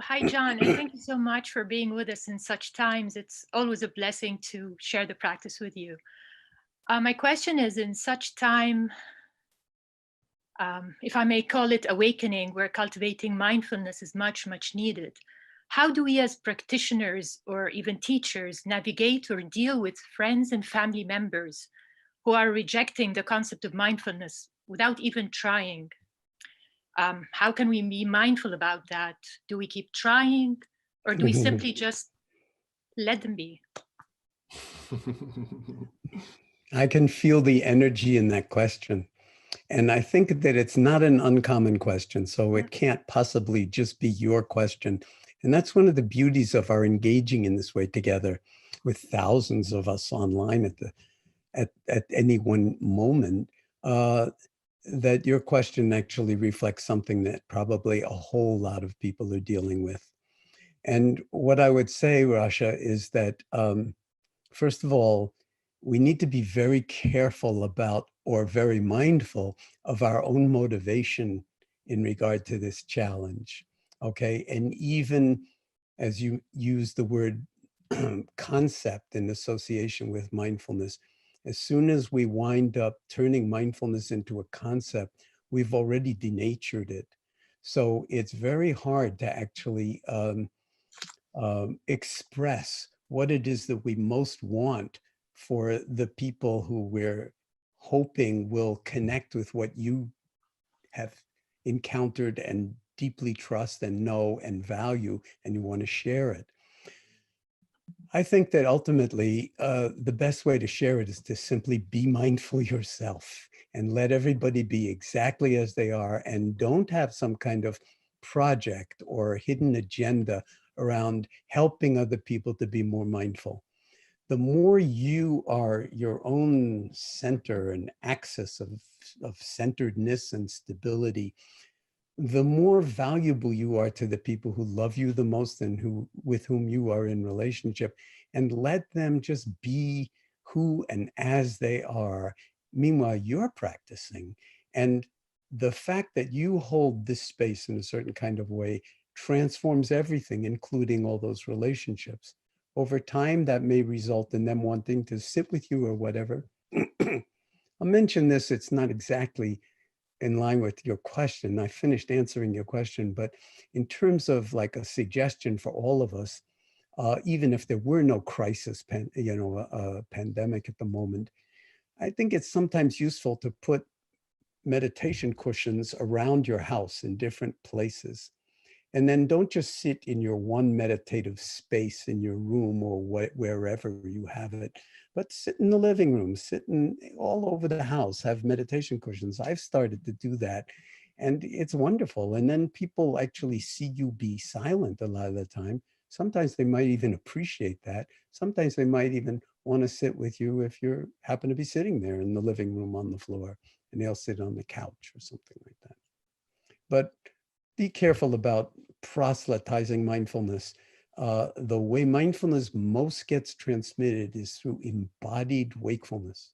hi, John, and thank you so much for being with us in such times. It's always a blessing to share the practice with you. My question is, in such time, if I may call it awakening, where cultivating mindfulness is much, much needed, how do we as practitioners or even teachers navigate or deal with friends and family members who are rejecting the concept of mindfulness without even trying? How can we be mindful about that? Do we keep trying, or do we simply just let them be? I can feel the energy in that question. And I think that it's not an uncommon question, so it can't possibly just be your question. And that's one of the beauties of our engaging in this way together with thousands of us online at any one moment, that your question actually reflects something that probably a whole lot of people are dealing with. And what I would say, Rasha, is that first of all, we need to be very careful about, or very mindful of, our own motivation in regard to this challenge. Okay. And even as you use the word concept in association with mindfulness, as soon as we wind up turning mindfulness into a concept, we've already denatured it. So it's very hard to actually express what it is that we most want for the people who we're hoping will connect with what you have encountered and deeply trust and know and value, and you want to share it. I think that ultimately the best way to share it is to simply be mindful yourself and let everybody be exactly as they are, and don't have some kind of project or hidden agenda around helping other people to be more mindful. The more you are your own center and axis of centeredness and stability, the more valuable you are to the people who love you the most and with whom you are in relationship, and let them just be who and as they are. Meanwhile, you're practicing. And the fact that you hold this space in a certain kind of way transforms everything, including all those relationships. Over time, that may result in them wanting to sit with you or whatever. I'll mention this, it's not exactly in line with your question. I finished answering your question, but in terms of like a suggestion for all of us, even if there were no crisis, pandemic at the moment, I think it's sometimes useful to put meditation cushions around your house in different places. And then don't just sit in your one meditative space in your room or wherever you have it, but sit in the living room, sit in all over the house, have meditation cushions. I've started to do that, and it's wonderful. And then people actually see you be silent a lot of the time. Sometimes they might even appreciate that. Sometimes they might even want to sit with you if you happen to be sitting there in the living room on the floor, and they'll sit on the couch or something like that. But be careful about proselytizing mindfulness. The way mindfulness most gets transmitted is through embodied wakefulness.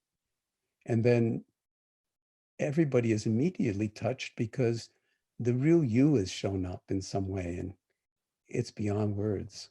And then everybody is immediately touched because the real you has shown up in some way, and it's beyond words.